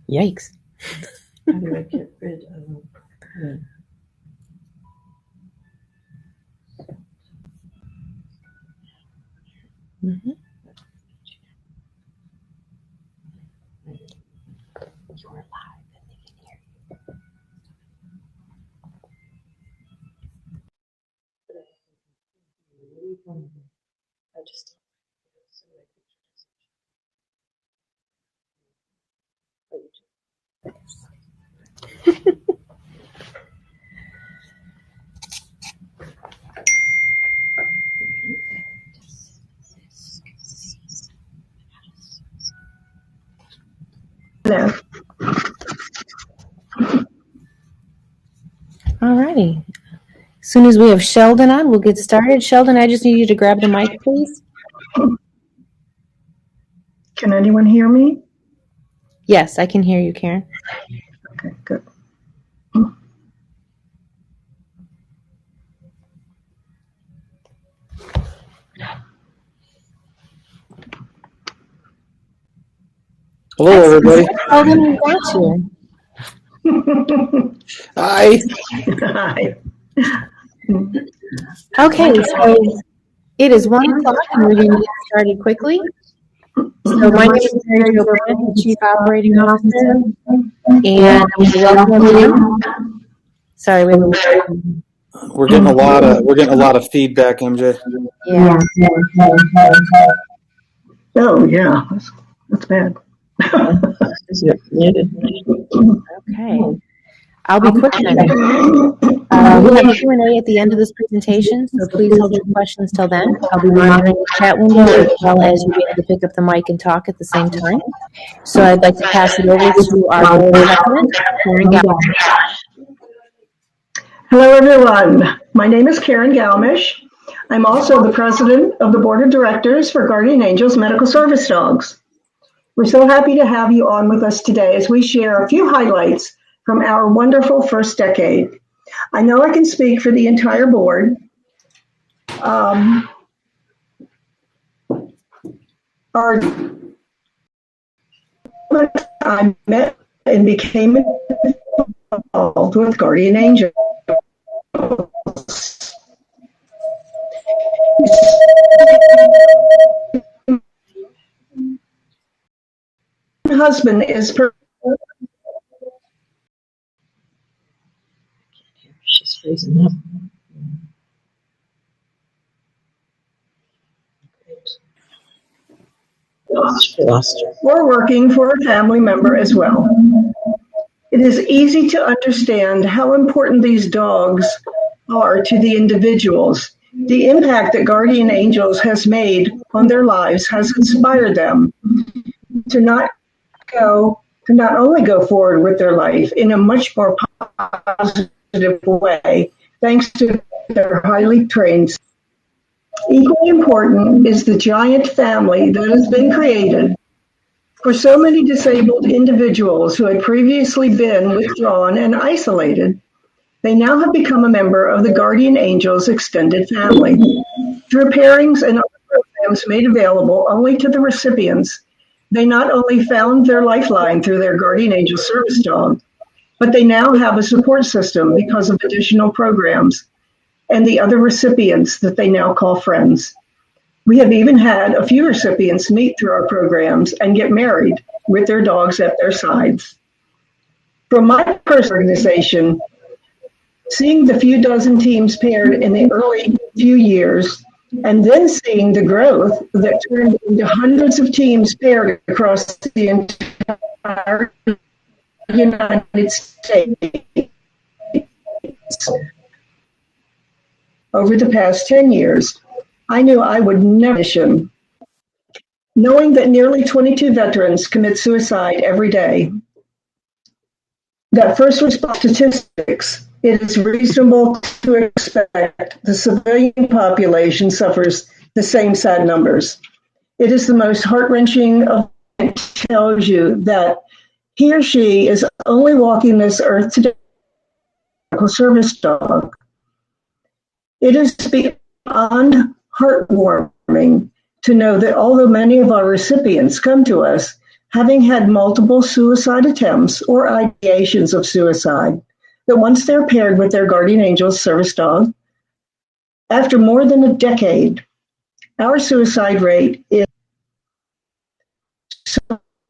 Yikes. How do I get rid of them? Mm-hmm. You're live and they can hear you. I just Hello. All righty. As soon as we have Sheldon on, we'll get started. Sheldon, I just need you to grab the mic, please. Can anyone hear me? Yes, I can hear you, Karen. Okay, good. Hello, everybody. Sheldon, we got you. Hi. Hi. Okay, so it is 1 o'clock and we're going to get started quickly. So my name is Mary Jo Brandt, the Chief Operating Officer, and welcome everyone. Sorry, We're getting a lot of feedback, MJ. Yeah. Oh, yeah, that's bad. Okay. I'll be quick then. We'll have Q&A at the end of this presentation, so please hold your questions till then. I'll be monitoring the chat window as well as you'll be able to pick up the mic and talk at the same time. So I'd like to pass it over to our board president, Karen Galmish. Hello, everyone. My name is Karen Galmish. I'm also the president of the board of directors for Guardian Angels Medical Service Dogs. We're so happy to have you on with us today as we share a few highlights from our wonderful first decade. I know I can speak for the entire board. I met and became involved with Guardian Angels. My husband is She's freezing up. Lost her. We're working for a family member as well. It is easy to understand how important these dogs are to the individuals. The impact that Guardian Angels has made on their lives has inspired them to not only go forward with their life in a much more positive way, thanks to their highly trained. Equally important is the giant family that has been created for so many disabled individuals who had previously been withdrawn and isolated. They now have become a member of the Guardian Angels extended family. Through pairings and other programs made available only to the recipients, they not only found their lifeline through their Guardian Angel service dog, but they now have a support system because of additional programs and the other recipients that they now call friends. We have even had a few recipients meet through our programs and get married with their dogs at their sides. From my personal organization, seeing the few dozen teams paired in the early few years, and then seeing the growth that turned into hundreds of teams paired across the entire United States over the past 10 years, I knew I would never mission. Knowing that nearly 22 veterans commit suicide every day, that first response statistics, it is reasonable to expect the civilian population suffers the same sad numbers. It is the most heart-wrenching of it tells you that he or she is only walking this earth today as a service dog. It is beyond heartwarming to know that although many of our recipients come to us having had multiple suicide attempts or ideations of suicide, that once they're paired with their guardian angel service dog, after more than a decade, our suicide rate is. So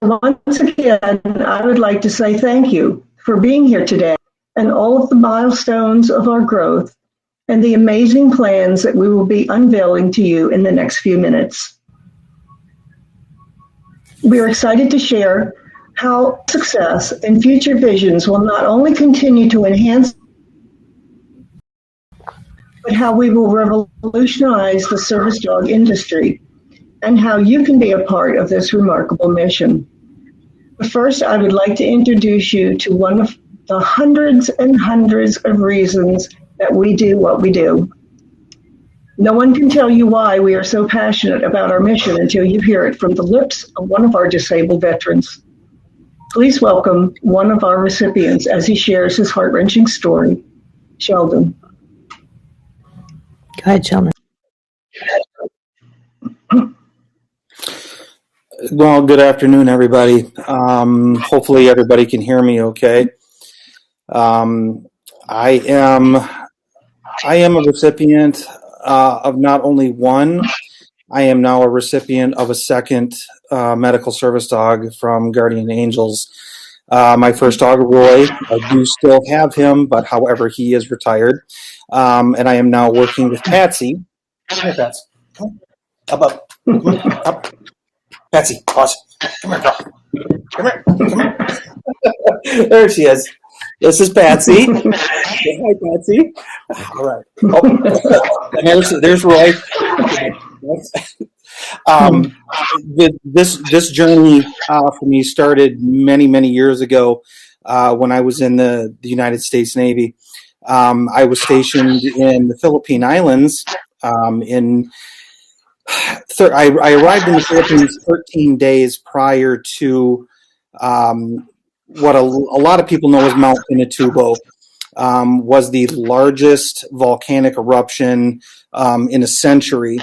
once again, I would like to say thank you for being here today and all of the milestones of our growth and the amazing plans that we will be unveiling to you in the next few minutes. We are excited to share how success and future visions will not only continue to enhance, but how we will revolutionize the service dog industry and how you can be a part of this remarkable mission. But first, I would like to introduce you to one of the hundreds and hundreds of reasons that we do what we do. No one can tell you why we are so passionate about our mission until you hear it from the lips of one of our disabled veterans. Please welcome one of our recipients as he shares his heart-wrenching story, Sheldon. Go ahead, Sheldon. Well, good afternoon, everybody. Hopefully everybody can hear me okay. I am a recipient of not only one, I am now a recipient of a second medical service dog from Guardian Angels. My first dog, Roy, I do still have him, but however, he is retired. And I am now working with Patsy. Come here, Patsy. Up. Up. Patsy, pause. Come here, girl. Come here. There she is. This is Patsy. Hi, Patsy. All right. Oh, and there's Roy. This journey for me started many years ago when I was in the United States Navy. I was stationed in the Philippine Islands. I arrived in the Philippines 13 days prior to what a lot of people know as Mount Pinatubo. Was the largest volcanic eruption in a century.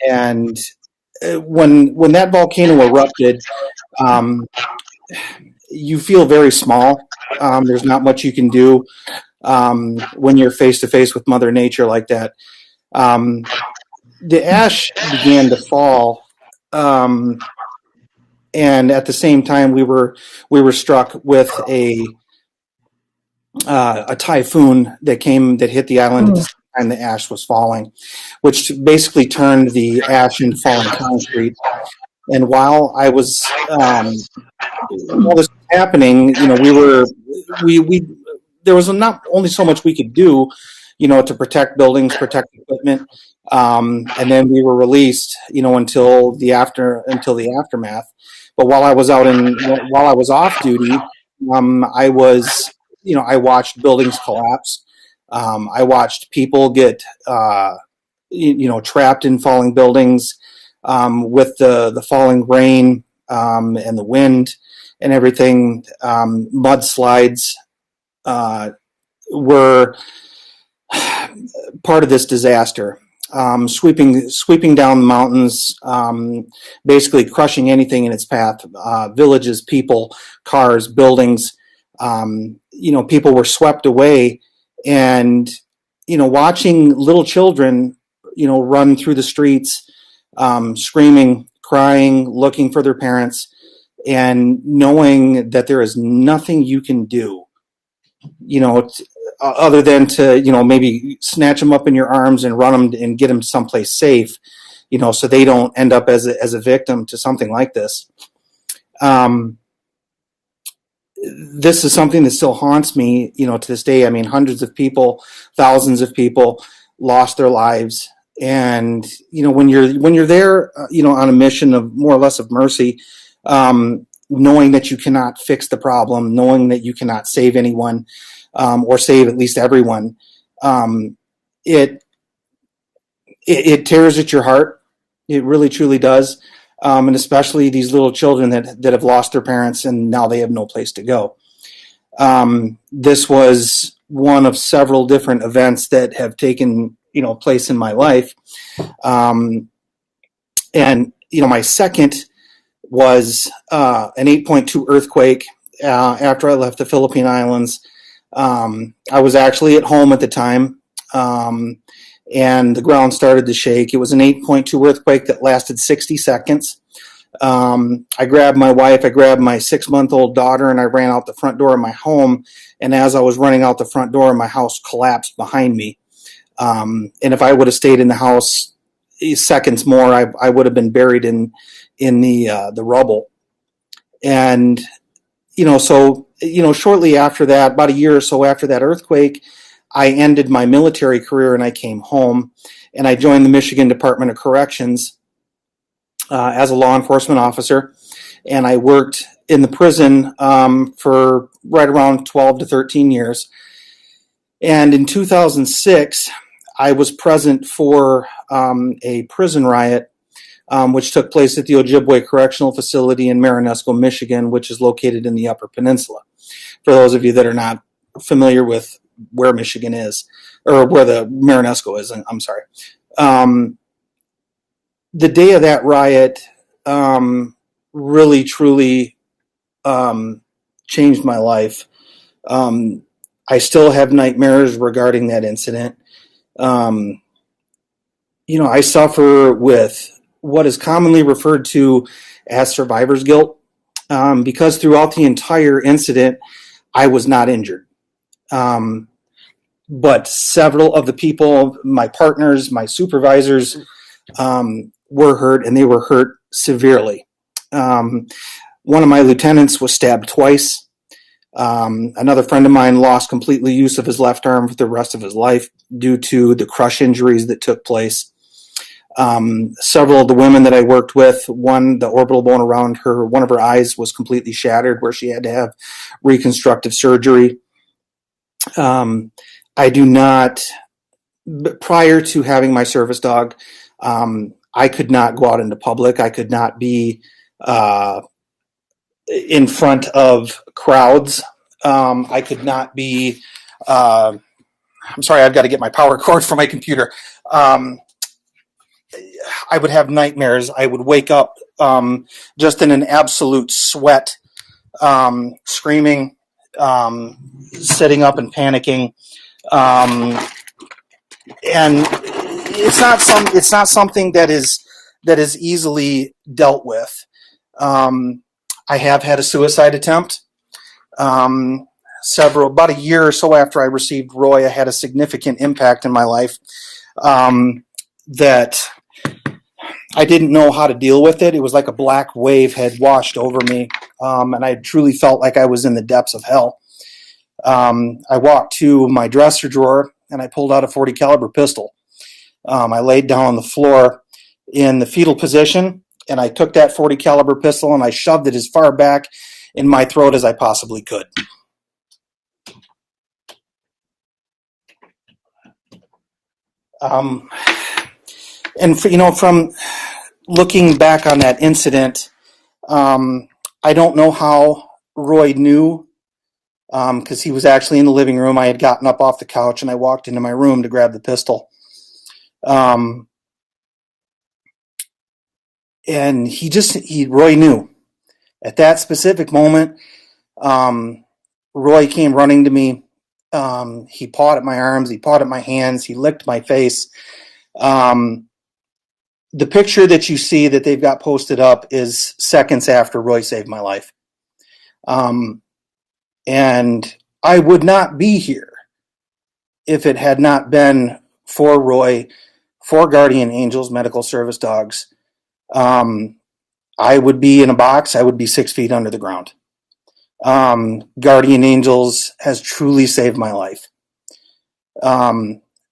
And when that volcano erupted, you feel very small. There's not much you can do when you're face to face with Mother Nature like that. The ash began to fall, and at the same time we were struck with a typhoon that hit the island at the same time the ash was falling, which basically turned the ash into falling concrete. And while I was while this was happening, there was not only so much we could do, to protect buildings, protect equipment, and then we were released, until the aftermath. But while I was off duty, I watched buildings collapse. I watched people get, trapped in falling buildings with the falling rain and the wind and everything. Mudslides were part of this disaster. Sweeping down the mountains, basically crushing anything in its path. Villages, people, cars, buildings. People were swept away, and watching little children, run through the streets, screaming, crying, looking for their parents, and knowing that there is nothing you can do, other than to, maybe snatch them up in your arms and run them and get them someplace safe, so they don't end up as a victim to something like this. This is something that still haunts me, to this day. I mean, hundreds of people, thousands of people lost their lives. And, when you're there, on a mission of more or less of mercy, knowing that you cannot fix the problem, knowing that you cannot save anyone, or save at least everyone, it tears at your heart. It really, truly does. And especially these little children that have lost their parents and now they have no place to go. This was one of several different events that have taken, place in my life. And, my second was an 8.2 earthquake after I left the Philippine Islands. I was actually at home at the time, and the ground started to shake. It was an 8.2 earthquake that lasted 60 seconds. I grabbed my wife, I grabbed my 6-month-old daughter, and I ran out the front door of my home. And as I was running out the front door, my house collapsed behind me. And if I would have stayed in the house seconds more, I would have been buried in the rubble. And shortly after that, about a year or so after that earthquake, I ended my military career and I came home, and I joined the Michigan Department of Corrections as a law enforcement officer, and I worked in the prison for right around 12 to 13 years. And in 2006, I was present for a prison riot which took place at the Ojibwe Correctional Facility in Marinesco, Michigan, which is located in the Upper Peninsula. For those of you that are not familiar with where Michigan is, or where the Marinesco is, I'm sorry. The day of that riot really, truly changed my life. I still have nightmares regarding that incident. I suffer with what is commonly referred to as survivor's guilt, because throughout the entire incident, I was not injured. But several of the people, my partners, my supervisors, were hurt, and they were hurt severely. One of my lieutenants was stabbed twice. Another friend of mine lost completely use of his left arm for the rest of his life due to the crush injuries that took place. Several of the women that I worked with, the orbital bone around one of her eyes was completely shattered, where she had to have reconstructive surgery. I do not, prior to having my service dog, I could not go out into public. I could not be in front of crowds. I could not be, I'm sorry, I've got to get my power cord for my computer. I would have nightmares. I would wake up just in an absolute sweat, screaming, sitting up and panicking. And it's not something that is easily dealt with. I have had a suicide attempt. About a year or so after I received Roy, I had a significant impact in my life that I didn't know how to deal with it. It was like a black wave had washed over me, and I truly felt like I was in the depths of hell. I walked to my dresser drawer and I pulled out a .40 caliber pistol. I laid down on the floor in the fetal position, and I took that .40 caliber pistol and I shoved it as far back in my throat as I possibly could. From looking back on that incident, I don't know how Roy knew, because he was actually in the living room. I had gotten up off the couch and I walked into my room to grab the pistol. And Roy knew. At that specific moment, Roy came running to me. He pawed at my arms, he pawed at my hands, he licked my face. The picture that you see that they've got posted up is seconds after Roy saved my life. And I would not be here if it had not been for Roy, for Guardian Angels Medical Service Dogs. I would be in a box. I would be 6 feet under the ground. Guardian Angels has truly saved my life.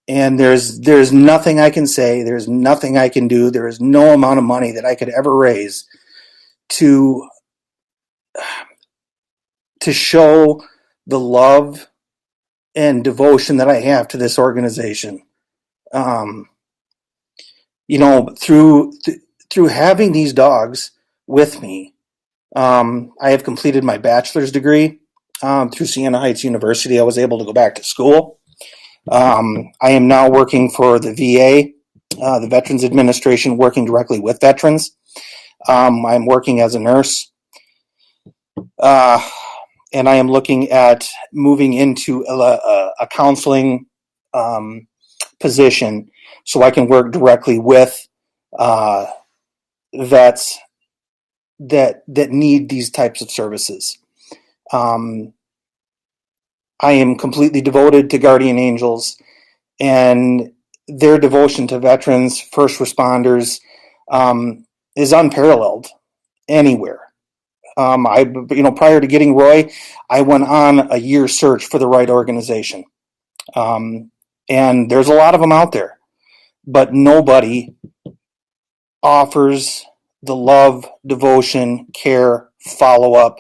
And there's nothing I can say. There's nothing I can do. There is no amount of money that I could ever raise to show the love and devotion that I have to this organization. Through having these dogs with me, I have completed my bachelor's degree through Siena Heights University. I was able to go back to school. I am now working for the VA, the Veterans Administration, working directly with veterans. I'm working as a nurse, and I am looking at moving into a counseling position so I can work directly with vets that need these types of services. I am completely devoted to Guardian Angels, and their devotion to veterans, first responders, is unparalleled anywhere. Prior to getting Roy, I went on a year search for the right organization, and there's a lot of them out there, but nobody offers the love, devotion, care, follow-up,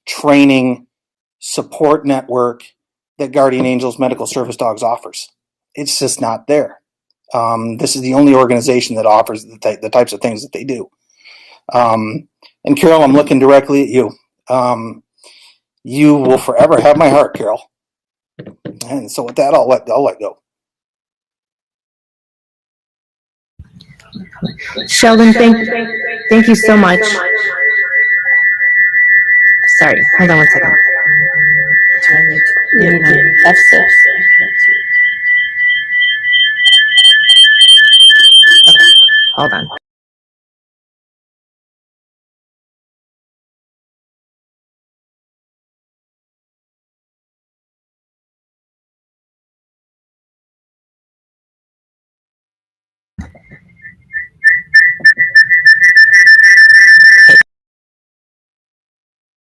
training, support network that Guardian Angels Medical Service Dogs offers. It's just not there. This is the only organization that offers the types of things that they do. And Carol, I'm looking directly at you. You will forever have my heart, Carol. And so with that, I'll let go. Sheldon, thank you so much. Sorry, hold on one second. F6. Okay, hold on.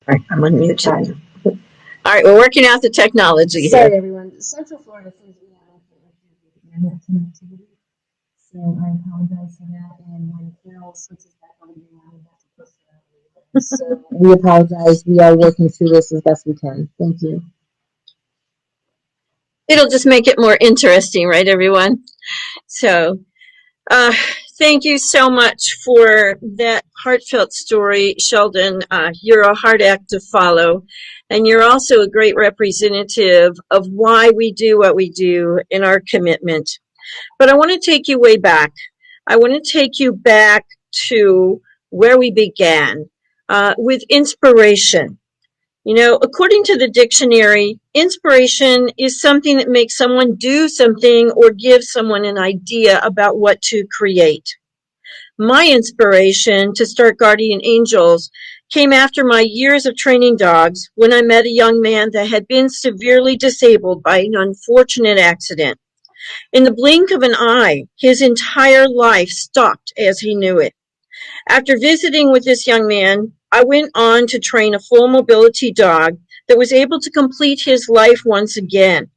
All right, I'm on mute. All right, we're working out the technology here. Sorry, everyone. Central Florida seems to be having some activity, so I apologize for that. And when Carol switches back over to you, I'm about to push her. So we apologize. We are working through this as best we can. Thank you. It'll just make it more interesting, right, everyone? So, thank you so much for that heartfelt story, Sheldon. You're a hard act to follow, and you're also a great representative of why we do what we do in our commitment. But I want to take you way back. I want to take you back to where we began with inspiration. You know, according to the dictionary, inspiration is something that makes someone do something or gives someone an idea about what to create. My inspiration to start Guardian Angels came after my years of training dogs when I met a young man that had been severely disabled by an unfortunate accident. In the blink of an eye, his entire life stopped as he knew it. After visiting with this young man, I went on to train a full mobility dog that was able to complete his life once again.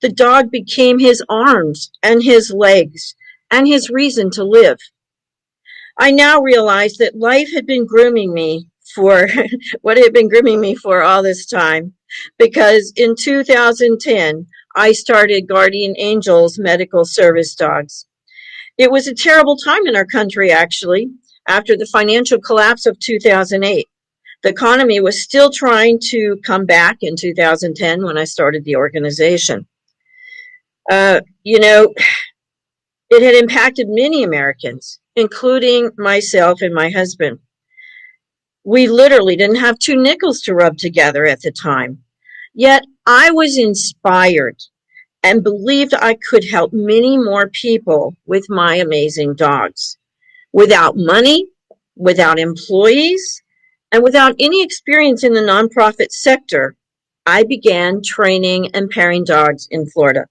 The dog became his arms and his legs and his reason to live. I now realize that life had been grooming me for what it had been grooming me for all this time, because in 2010, I started Guardian Angels Medical Service Dogs. It was a terrible time in our country, actually, after the financial collapse of 2008. The economy was still trying to come back in 2010 when I started the organization. It had impacted many Americans, including myself and my husband. We literally didn't have two nickels to rub together at the time. Yet I was inspired and believed I could help many more people with my amazing dogs. Without money, without employees, and without any experience in the nonprofit sector, I began training and pairing dogs in Florida.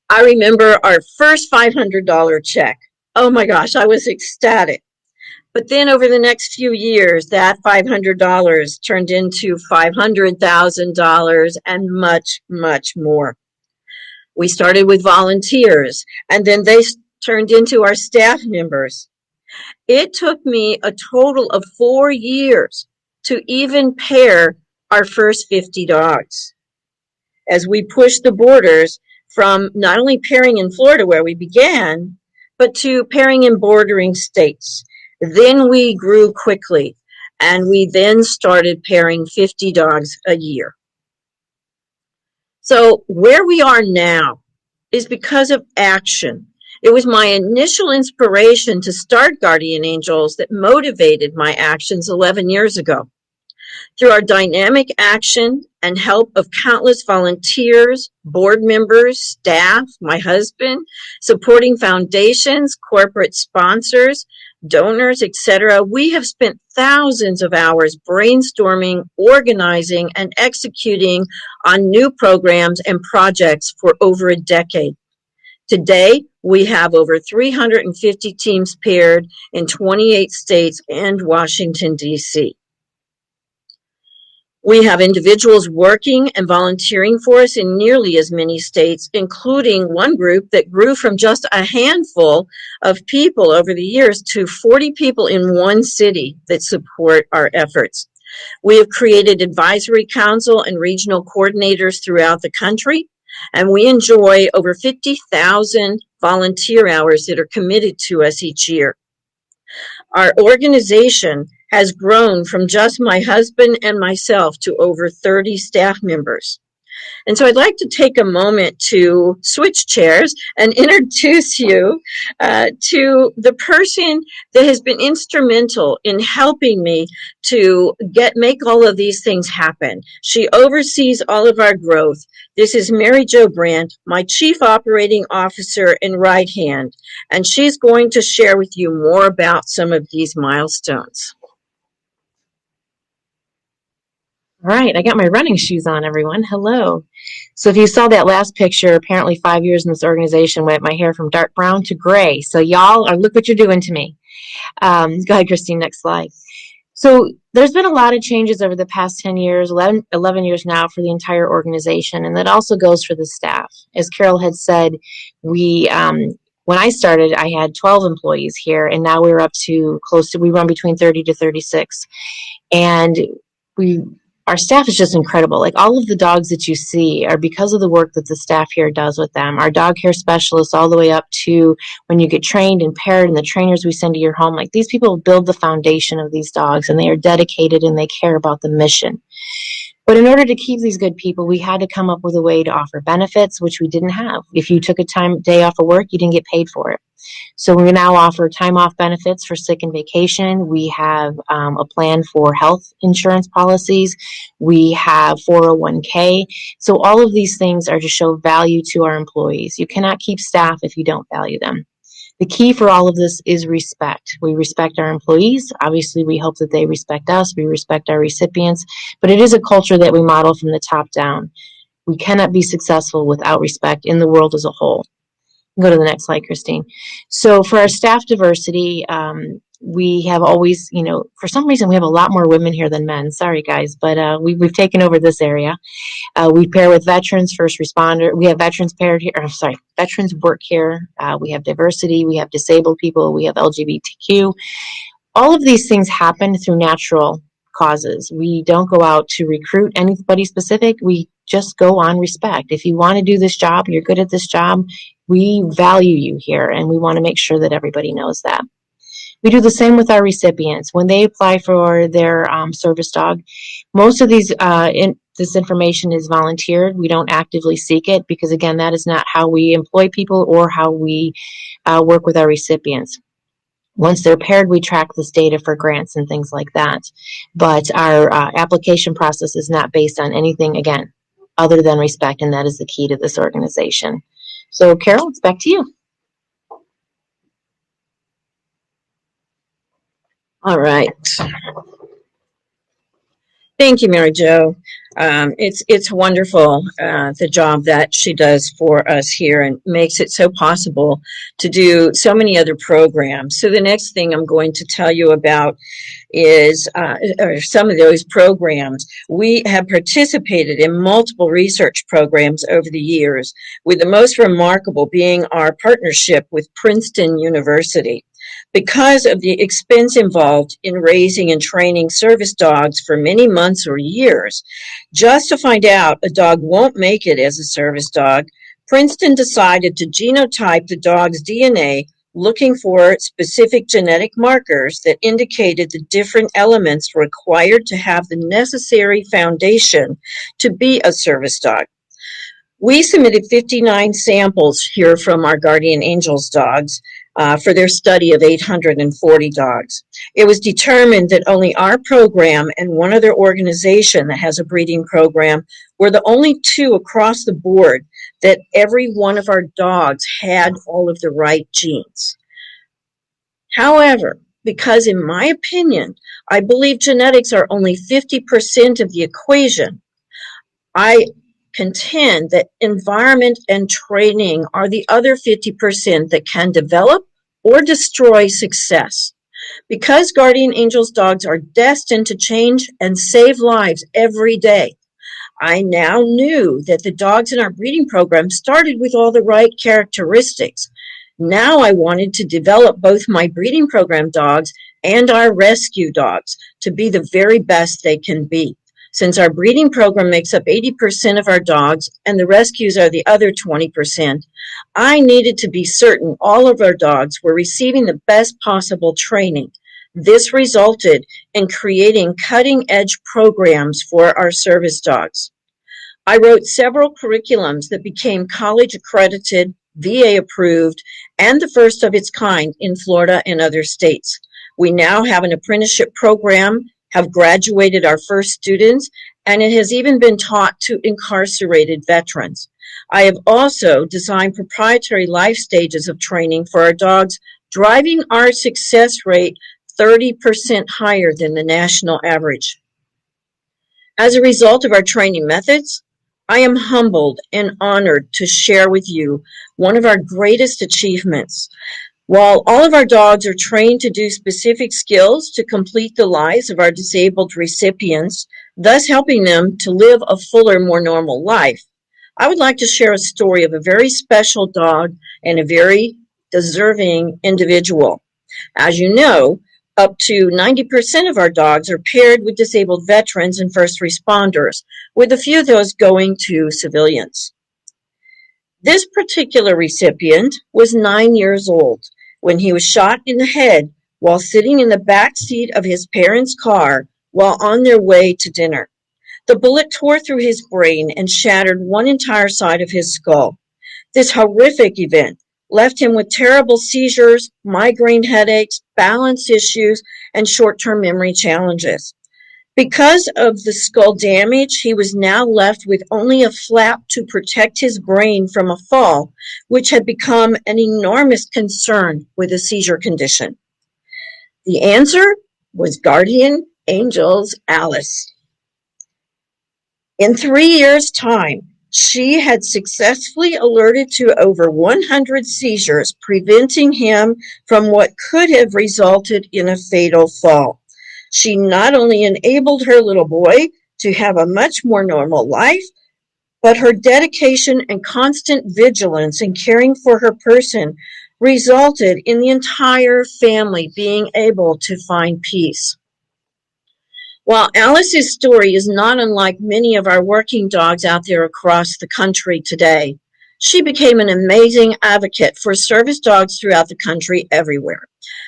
I remember our first $500 check. Oh my gosh, I was ecstatic. But then over the next few years, that $500 turned into $500,000 and much, much more. We started with volunteers, and then they turned into our staff members. It took me a total of 4 years to even pair our first 50 dogs. As we pushed the borders from not only pairing in Florida where we began, but to pairing in bordering states. Then we grew quickly, and we then started pairing 50 dogs a year. So where we are now is because of action It was my initial inspiration to start Guardian Angels that motivated my actions 11 years ago. Through our dynamic action and help of countless volunteers, board members, staff, my husband, supporting foundations, corporate sponsors, donors, etc., we have spent thousands of hours brainstorming, organizing, and executing on new programs and projects for over a decade. Today, we have over 350 teams paired in 28 states and Washington, D.C. We have individuals working and volunteering for us in nearly as many states, including one group that grew from just a handful of people over the years to 40 people in one city that support our efforts. We have created advisory council and regional coordinators throughout the country, and we enjoy over 50,000 volunteer hours that are committed to us each year. Our organization has grown from just my husband and myself to over 30 staff members. And so I'd like to take a moment to switch chairs and introduce you to the person that has been instrumental in helping me to make all of these things happen. She oversees all of our growth. This is Mary Jo Brandt, my Chief Operating Officer and right hand, and she's going to share with you more about some of these milestones. All right, I got my running shoes on, everyone. Hello. So if you saw that last picture, apparently 5 years in this organization went my hair from dark brown to gray. So y'all, look what you're doing to me. Go ahead, Christine, next slide. So there's been a lot of changes over the past 10 years, 11 years now for the entire organization, and that also goes for the staff. As Carol had said, when I started, I had 12 employees here, and now we're up to we run between 30 to 36. And our staff is just incredible. Like, all of the dogs that you see are because of the work that the staff here does with them. Our dog care specialists, all the way up to when you get trained and paired, and the trainers we send to your home. Like, these people build the foundation of these dogs, and they are dedicated and they care about the mission. But in order to keep these good people, we had to come up with a way to offer benefits, which we didn't have. If you took a day off of work, you didn't get paid for it. So we now offer time off benefits for sick and vacation. We have a plan for health insurance policies. We have 401k. So all of these things are to show value to our employees. You cannot keep staff if you don't value them. The key for all of this is respect. We respect our employees. Obviously, we hope that they respect us. We respect our recipients. But it is a culture that we model from the top down. We cannot be successful without respect in the world as a whole. Go to the next slide, Christine. So for our staff diversity, we have always, for some reason, we have a lot more women here than men. Sorry, guys, but we've taken over this area. We pair with veterans, first responder. We have veterans paired here. Veterans work here. We have diversity. We have disabled people. We have LGBTQ. All of these things happen through natural causes. We don't go out to recruit anybody specific. We just go on respect. If you want to do this job, you're good at this job, we value you here, and we want to make sure that everybody knows that. We do the same with our recipients. When they apply for their service dog, most of this information is volunteered. We don't actively seek it because, again, that is not how we employ people or how we work with our recipients. Once they're paired, we track this data for grants and things like that. But our application process is not based on anything, again, other than respect, and that is the key to this organization. So, Carol, it's back to you. All right. Thank you, Mary Jo. It's wonderful, the job that she does for us here, and makes it so possible to do so many other programs. So the next thing I'm going to tell you about is some of those programs. We have participated in multiple research programs over the years, with the most remarkable being our partnership with Princeton University. Because of the expense involved in raising and training service dogs for many months or years, just to find out a dog won't make it as a service dog, Princeton decided to genotype the dog's DNA, looking for specific genetic markers that indicated the different elements required to have the necessary foundation to be a service dog. We submitted 59 samples here from our Guardian Angels dogs for their study of 840 dogs. It was determined that only our program and one other organization that has a breeding program were the only two across the board that every one of our dogs had all of the right genes. However, because in my opinion, I believe genetics are only 50% of the equation, I contend that environment and training are the other 50% that can develop or destroy success. Because Guardian Angels dogs are destined to change and save lives every day, I now knew that the dogs in our breeding program started with all the right characteristics. Now I wanted to develop both my breeding program dogs and our rescue dogs to be the very best they can be. Since our breeding program makes up 80% of our dogs and the rescues are the other 20%, I needed to be certain all of our dogs were receiving the best possible training. This resulted in creating cutting-edge programs for our service dogs. I wrote several curriculums that became college accredited, VA approved, and the first of its kind in Florida and other states. We now have an apprenticeship program, have graduated our first students, and it has even been taught to incarcerated veterans. I have also designed proprietary life stages of training for our dogs, driving our success rate 30% higher than the national average. As a result of our training methods, I am humbled and honored to share with you one of our greatest achievements. While all of our dogs are trained to do specific skills to complete the lives of our disabled recipients, thus helping them to live a fuller, more normal life, I would like to share a story of a very special dog and a very deserving individual. As you know, up to 90% of our dogs are paired with disabled veterans and first responders, with a few of those going to civilians. This particular recipient was 9 years old when he was shot in the head while sitting in the back seat of his parents' car while on their way to dinner. The bullet tore through his brain and shattered one entire side of his skull. This horrific event left him with terrible seizures, migraine headaches, balance issues, and short-term memory challenges. Because of the skull damage, he was now left with only a flap to protect his brain from a fall, which had become an enormous concern with a seizure condition. The answer was Guardian Angels Alice. In 3 years' time, she had successfully alerted to over 100 seizures, preventing him from what could have resulted in a fatal fall. She not only enabled her little boy to have a much more normal life, but her dedication and constant vigilance in caring for her person resulted in the entire family being able to find peace. While Alice's story is not unlike many of our working dogs out there across the country today, she became an amazing advocate for service dogs throughout the country everywhere,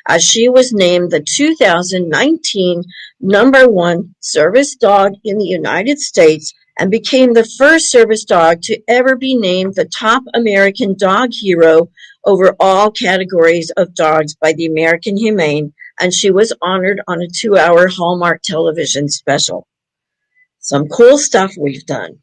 as she was named the 2019 #1 service dog in the United States and became the first service dog to ever be named the top American dog hero over all categories of dogs by the American Humane, and she was honored on a 2-hour Hallmark television special. Some cool stuff we've done.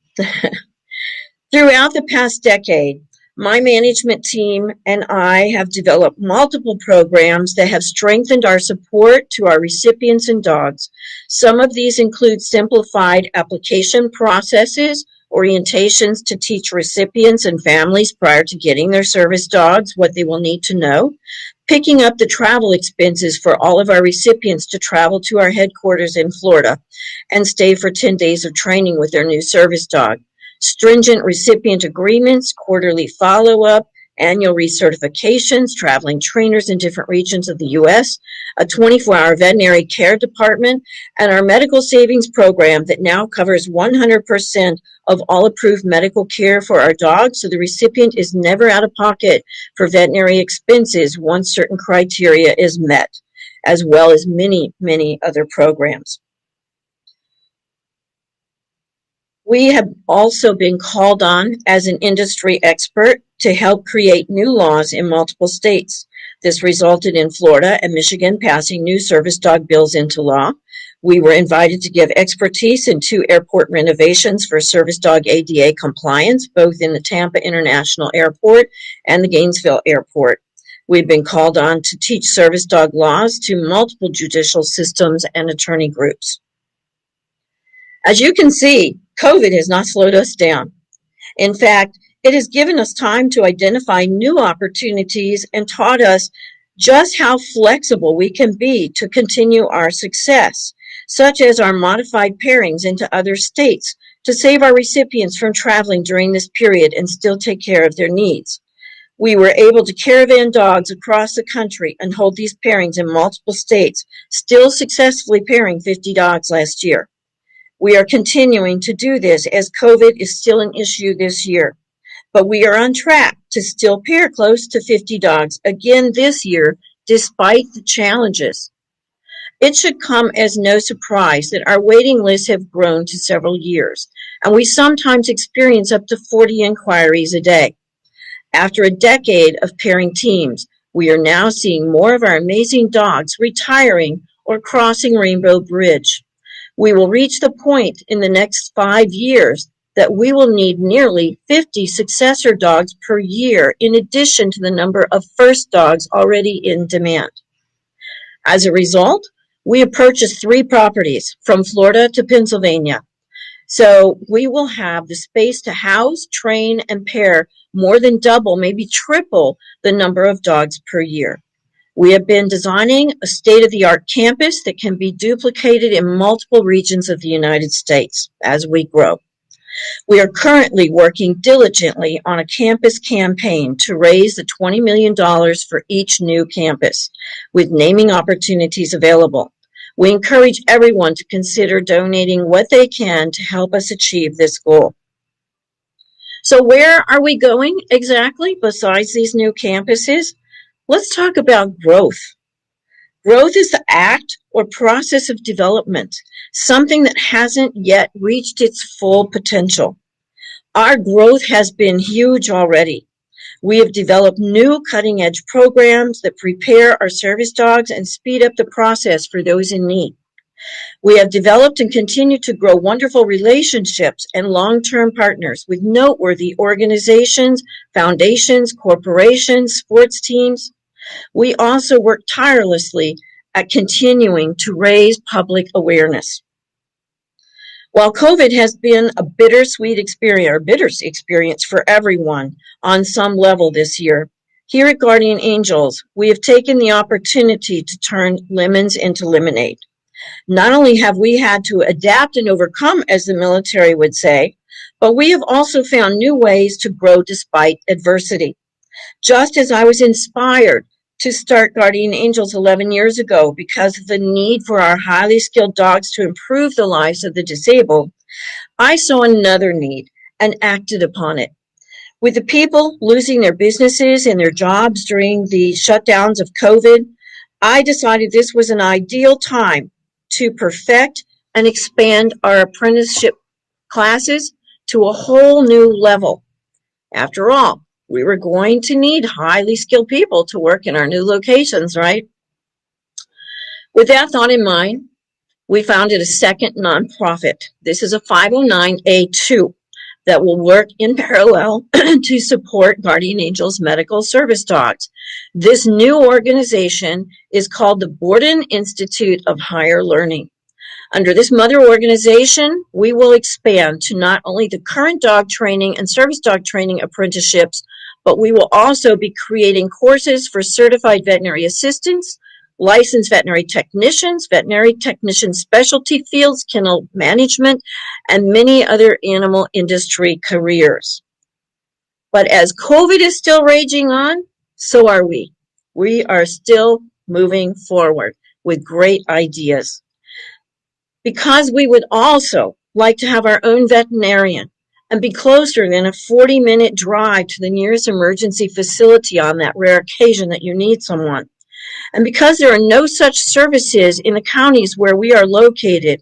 Throughout the past decade, my management team and I have developed multiple programs that have strengthened our support to our recipients and dogs. Some of these include simplified application processes, orientations to teach recipients and families prior to getting their service dogs what they will need to know, picking up the travel expenses for all of our recipients to travel to our headquarters in Florida and stay for 10 days of training with their new service dog, stringent recipient agreements, quarterly follow-up, annual recertifications, traveling trainers in different regions of the U.S., a 24-hour veterinary care department, and our medical savings program that now covers 100% of all approved medical care for our dogs, so the recipient is never out of pocket for veterinary expenses once certain criteria is met, as well as many, many other programs. We have also been called on as an industry expert to help create new laws in multiple states. This resulted in Florida and Michigan passing new service dog bills into law. We were invited to give expertise in 2 airport renovations for service dog ADA compliance, both in the Tampa International Airport and the Gainesville Airport. We've been called on to teach service dog laws to multiple judicial systems and attorney groups. As you can see, COVID has not slowed us down. In fact, it has given us time to identify new opportunities and taught us just how flexible we can be to continue our success, such as our modified pairings into other states to save our recipients from traveling during this period and still take care of their needs. We were able to caravan dogs across the country and hold these pairings in multiple states, still successfully pairing 50 dogs last year. We are continuing to do this as COVID is still an issue this year, but we are on track to still pair close to 50 dogs again this year, despite the challenges. It should come as no surprise that our waiting lists have grown to several years, and we sometimes experience up to 40 inquiries a day. After a decade of pairing teams, we are now seeing more of our amazing dogs retiring or crossing Rainbow Bridge. We will reach the point in the next 5 years that we will need nearly 50 successor dogs per year in addition to the number of first dogs already in demand. As a result, we have purchased 3 properties from Florida to Pennsylvania. So we will have the space to house, train, and pair more than double, maybe triple the number of dogs per year. We have been designing a state-of-the-art campus that can be duplicated in multiple regions of the United States as we grow. We are currently working diligently on a campus campaign to raise the $20 million for each new campus, with naming opportunities available. We encourage everyone to consider donating what they can to help us achieve this goal. So where are we going exactly besides these new campuses? Let's talk about growth. Growth is the act or process of development, something that hasn't yet reached its full potential. Our growth has been huge already. We have developed new cutting-edge programs that prepare our service dogs and speed up the process for those in need. We have developed and continue to grow wonderful relationships and long-term partners with noteworthy organizations, foundations, corporations, sports teams. We also work tirelessly at continuing to raise public awareness. While COVID has been a bitter experience for everyone on some level this year, here at Guardian Angels, we have taken the opportunity to turn lemons into lemonade. Not only have we had to adapt and overcome, as the military would say, but we have also found new ways to grow despite adversity. Just as I was inspired to start Guardian Angels 11 years ago because of the need for our highly skilled dogs to improve the lives of the disabled, I saw another need and acted upon it. With the people losing their businesses and their jobs during the shutdowns of COVID, I decided this was an ideal time to perfect and expand our apprenticeship classes to a whole new level. After all, we were going to need highly skilled people to work in our new locations, right? With that thought in mind, we founded a second nonprofit. This is a 509(a)(2) that will work in parallel to support Guardian Angels medical service dogs. This new organization is called the Borden Institute of Higher Learning. Under this mother organization, we will expand to not only the current dog training and service dog training apprenticeships, but we will also be creating courses for certified veterinary assistants, licensed veterinary technician specialty fields, kennel management, and many other animal industry careers. But as COVID is still raging on, so are we. We are still moving forward with great ideas. Because we would also like to have our own veterinarian and be closer than a 40-minute drive to the nearest emergency facility on that rare occasion that you need someone. And because there are no such services in the counties where we are located,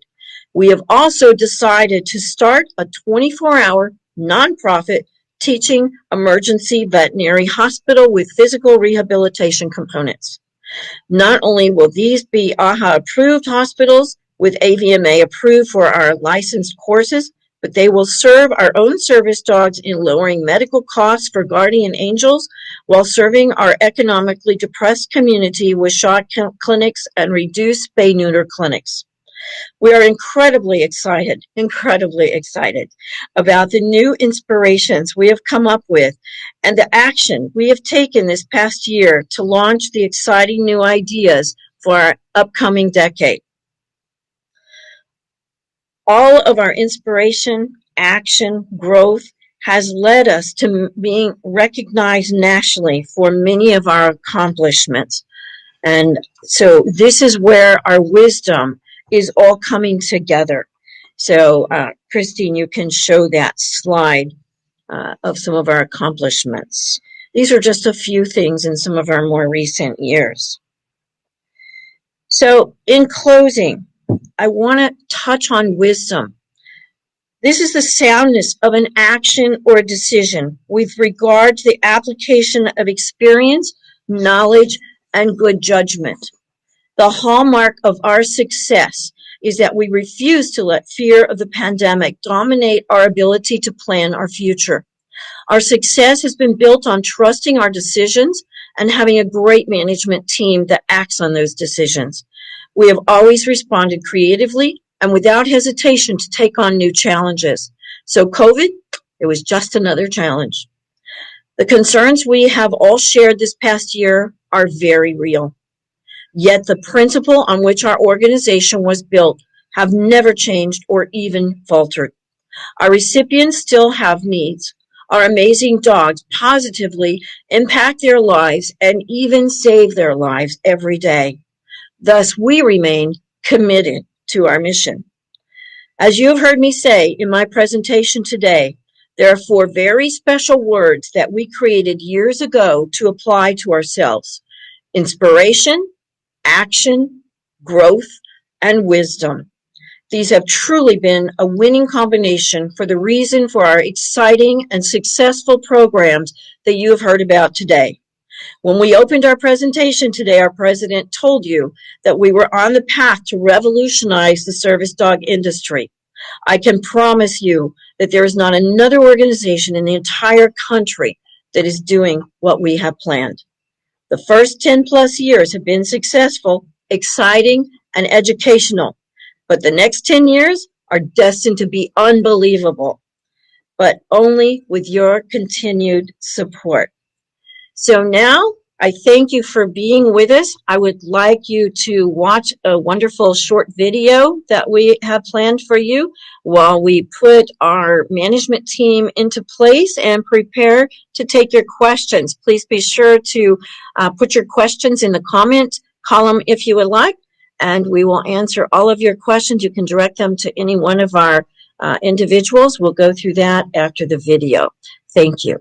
We have also decided to start a 24-hour nonprofit teaching emergency veterinary hospital with physical rehabilitation components. Not only will these be AHA approved hospitals with AVMA approved for our licensed courses, but they will serve our own service dogs in lowering medical costs for guardian angels while serving our economically depressed community with shot clinics and reduced spay-neuter clinics. We are incredibly excited about the new inspirations we have come up with and the action we have taken this past year to launch the exciting new ideas for our upcoming decade. All of our inspiration, action, growth has led us to being recognized nationally for many of our accomplishments. And so this is where our wisdom is all coming together. So, Christine, you can show that slide of some of our accomplishments. These are just a few things in some of our more recent years. So, in closing, I want to touch on wisdom. This is the soundness of an action or a decision with regard to the application of experience, knowledge, and good judgment. The hallmark of our success is that we refuse to let fear of the pandemic dominate our ability to plan our future. Our success has been built on trusting our decisions and having a great management team that acts on those decisions. We have always responded creatively and without hesitation to take on new challenges. So COVID, it was just another challenge. The concerns we have all shared this past year are very real. Yet the principle on which our organization was built have never changed or even faltered. Our recipients still have needs. Our amazing dogs positively impact their lives and even save their lives every day. Thus, we remain committed to our mission. As you have heard me say in my presentation today, there are 4 very special words that we created years ago to apply to ourselves: inspiration, action, growth, and wisdom. These have truly been a winning combination for the reason for our exciting and successful programs that you have heard about today. When we opened our presentation today, our president told you that we were on the path to revolutionize the service dog industry. I can promise you that there is not another organization in the entire country that is doing what we have planned. The first 10 plus years have been successful, exciting, and educational, but the next 10 years are destined to be unbelievable, but only with your continued support. So now, I thank you for being with us. I would like you to watch a wonderful short video that we have planned for you while we put our management team into place and prepare to take your questions. Please be sure to put your questions in the comment column if you would like, and we will answer all of your questions. You can direct them to any one of our individuals. We'll go through that after the video. Thank you.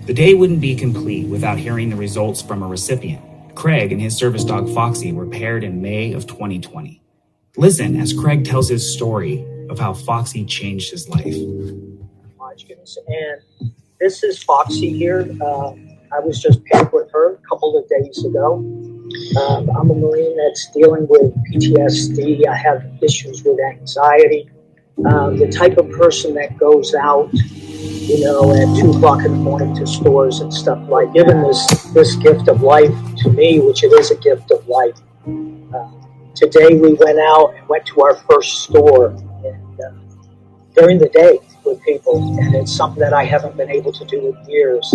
The day wouldn't be complete without hearing the results from a recipient. Craig and his service dog Foxy were paired in May of 2020. Listen as Craig tells his story of how Foxy changed his life. And this is Foxy here. I was just paired with her a couple of days ago. I'm a Marine that's dealing with PTSD. I have issues with anxiety. The type of person that goes out, at 2 o'clock in the morning to stores and stuff, like given this gift of life to me, which it is a gift of life. Today we went out and went to our first store and during the day with people, and it's something that I haven't been able to do in years.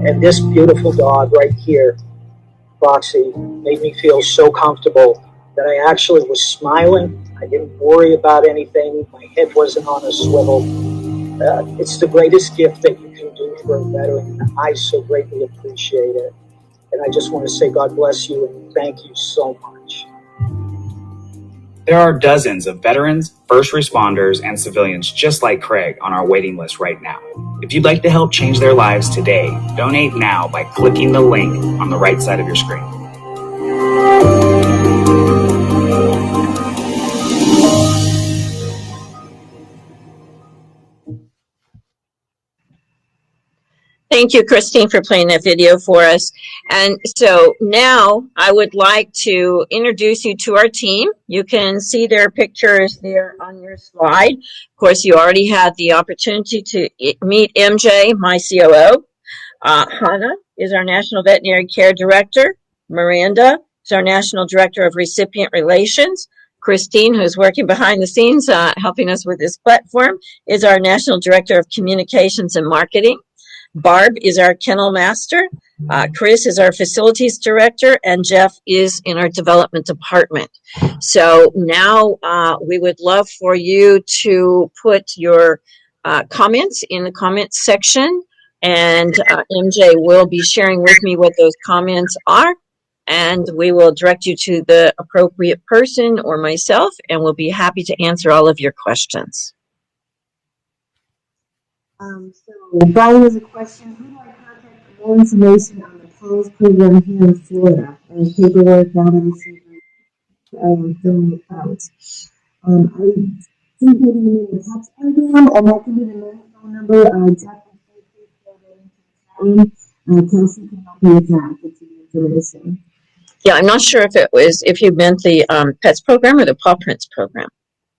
And this beautiful dog right here, Foxy, made me feel so comfortable that I actually was smiling. I didn't worry about anything. My head wasn't on a swivel. It's the greatest gift that you can do for a veteran. I so greatly appreciate it. And I just want to say God bless you and thank you so much. There are dozens of veterans, first responders, and civilians just like Craig on our waiting list right now. If you'd like to help change their lives today, donate now by clicking the link on the right side of your screen. Thank you, Christine, for playing that video for us. And so now I would like to introduce you to our team. You can see their pictures there on your slide. Of course, you already had the opportunity to meet MJ, my COO. Hannah is our National Veterinary Care Director. Miranda is our National Director of Recipient Relations. Christine, who's working behind the scenes, helping us with this platform, is our National Director of Communications and Marketing. Barb is our kennel master, Chris is our facilities director, and Jeff is in our development department. So now we would love for you to put your comments in the comments section, and MJ will be sharing with me what those comments are, and we will direct you to the appropriate person or myself, and we'll be happy to answer all of your questions. So Brian has a question. Who do I contact for more information on the PAWS program here in Florida? And paperwork, now that I'm filling it out. I think maybe you need a PAWS program, and that can be the main phone number. Jeff and Kelsey can help you with that, get you the information. Yeah, I'm not sure if you meant the PETS program or the Paw Prints program.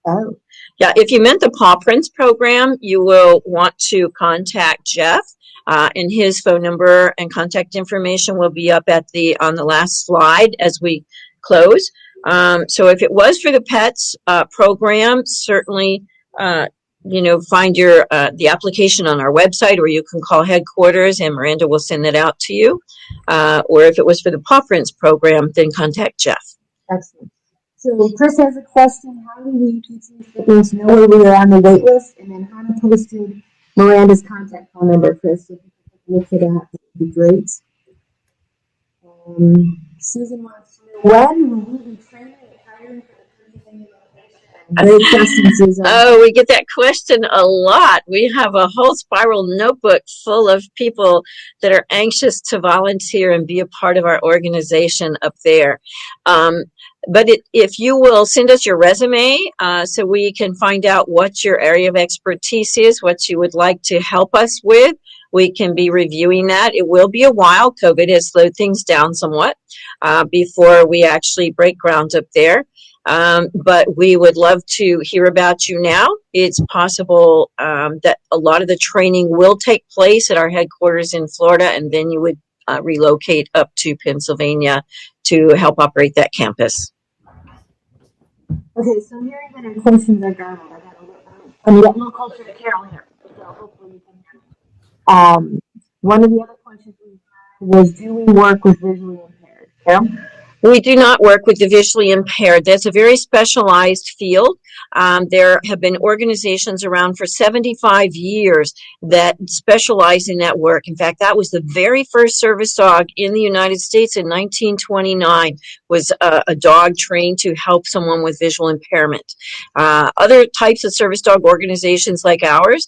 Oh. Yeah, if you meant the Paw Prints program, you will want to contact Jeff, and his phone number and contact information will be up at on the last slide as we close. So if it was for the PETS program, certainly find the application on our website, or you can call headquarters and Miranda will send that out to you. Or if it was for the Paw Prints program, then contact Jeff. Excellent. So Chris has a question. How do we PT recipients know where we are on the wait list? And then Hannah posted Miranda's contact phone number, Chris. So if you could look for that, that would be great. Susan wants to know, when will we be training and hiring for the Pennsylvania location? Great question, Susan. Oh, we get that question a lot. We have a whole spiral notebook full of people that are anxious to volunteer and be a part of our organization up there. But if you will send us your resume so we can find out what your area of expertise is, what you would like to help us with, we can be reviewing that. It will be a while. COVID has slowed things down somewhat before we actually break ground up there. But we would love to hear about you now. It's possible that a lot of the training will take place at our headquarters in Florida, and then you would relocate up to Pennsylvania to help operate that campus. Okay, so hearing that our questions are garbled, I got a little closer to Carol here, so hopefully you can hear me. One of the other questions we had was, do we work with visually impaired? Carol? We do not work with the visually impaired. That's a very specialized field. There have been organizations around for 75 years that specialize in that work. In fact, that was the very first service dog in the United States in 1929, was a dog trained to help someone with visual impairment. Other types of service dog organizations like ours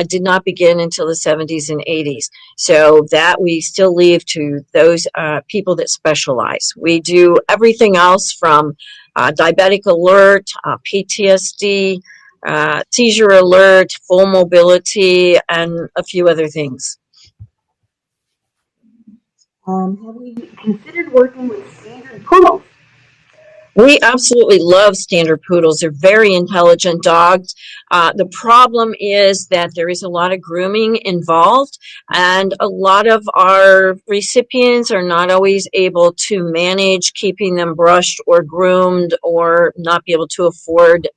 did not begin until the 70s and 80s. So that we still leave to those people that specialize. We do everything else from diabetic alert, PTSD, seizure alert, full mobility, and a few other things. Have we considered working with standard poodles? We absolutely love standard poodles. They're very intelligent dogs. The problem is that there is a lot of grooming involved, and a lot of our recipients are not always able to manage keeping them brushed or groomed, or not be able to afford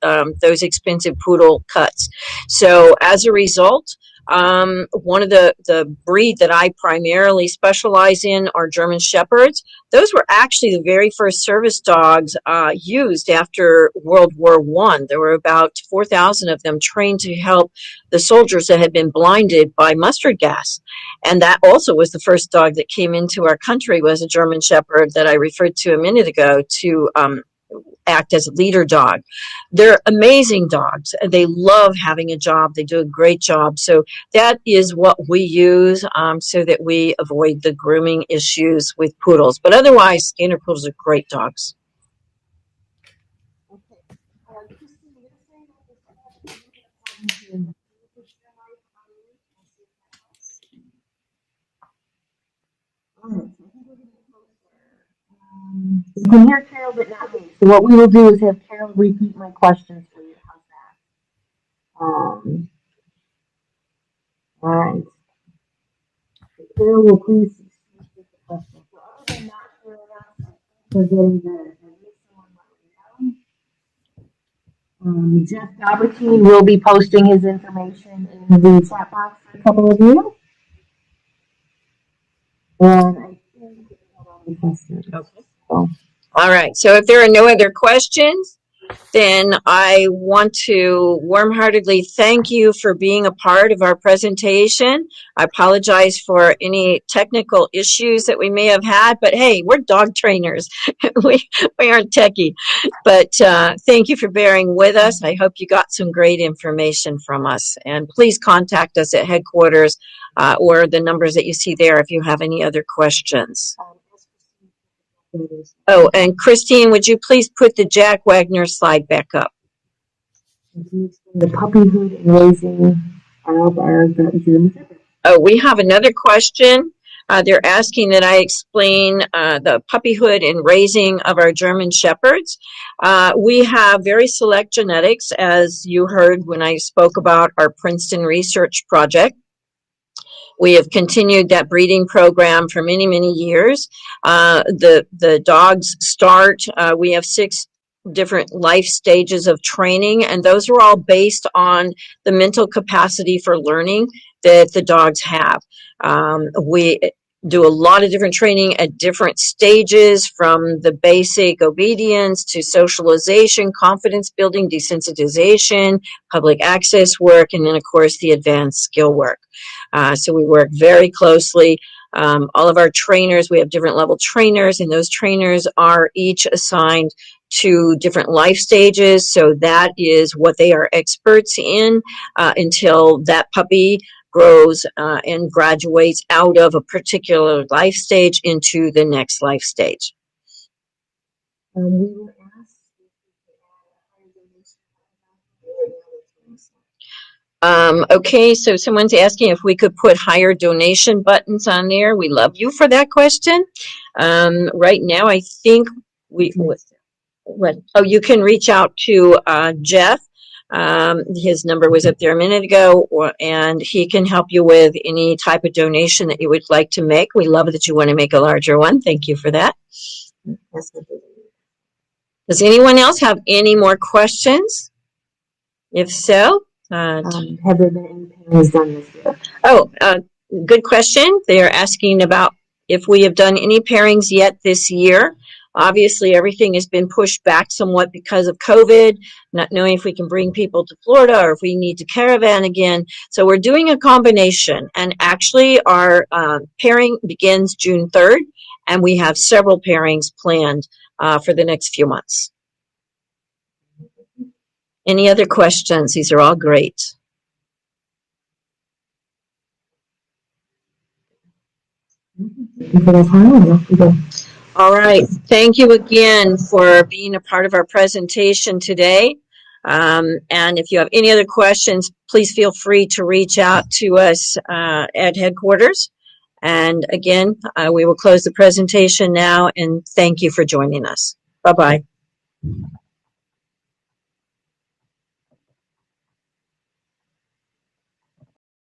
those expensive poodle cuts. So as a result, one of the breed that I primarily specialize in are German Shepherds. Those were actually the very first service dogs used after World War I. There were about 4,000 of them trained to help the soldiers that had been blinded by mustard gas. And that also was the first dog that came into our country, was a German Shepherd that I referred to a minute ago, to act as a leader dog. They're amazing dogs. They love having a job. They do a great job. So that is what we use so that we avoid the grooming issues with poodles. But otherwise, standard poodles are great dogs. You can hear Carol, but not me. So what we will do is have Carol repeat my questions for you. How's that? All right. Carol will please repeat the question. So other than not hearing us, we're getting the Jeff Albertine will be posting his information in the chat box for a couple of you. And I think we have all the questions. Okay. All right. So if there are no other questions, then I want to warm-heartedly thank you for being a part of our presentation. I apologize for any technical issues that we may have had, but hey, we're dog trainers. we aren't techie. But thank you for bearing with us. I hope you got some great information from us. And please contact us at headquarters or the numbers that you see there if you have any other questions. Oh, and Christine, would you please put the Jack Wagner slide back up? The puppyhood and raising of our German Shepherd. Oh, we have another question. They're asking that I explain the puppyhood and raising of our German Shepherds. We have very select genetics, as you heard when I spoke about our Princeton research project. We have continued that breeding program for many, many years. The dogs start, we have 6 different life stages of training, and those are all based on the mental capacity for learning that the dogs have. We do a lot of different training at different stages, from the basic obedience to socialization, confidence building, desensitization, public access work, and then of course the advanced skill work. So we work very closely. All of our trainers, we have different level trainers, and those trainers are each assigned to different life stages. So that is what they are experts in until that puppy grows and graduates out of a particular life stage into the next life stage. We were asked okay, so someone's asking if we could put higher donation buttons on there. We love you for that question. Right now, I think oh, you can reach out to Jeff. His number was up there a minute ago, and he can help you with any type of donation that you would like to make. We love that you want to make a larger one. Thank you for that. Does anyone else have any more questions? If so, have there been any pairings done this year? Oh, good question. They are asking about if we have done any pairings yet this year. Obviously, everything has been pushed back somewhat because of COVID, not knowing if we can bring people to Florida or if we need to caravan again. So we're doing a combination. And actually, our pairing begins June 3rd, and we have several pairings planned for the next few months. Any other questions? These are all great. All right. Thank you again for being a part of our presentation today. And if you have any other questions, please feel free to reach out to us at headquarters. And again, we will close the presentation now, and thank you for joining us. Bye-bye.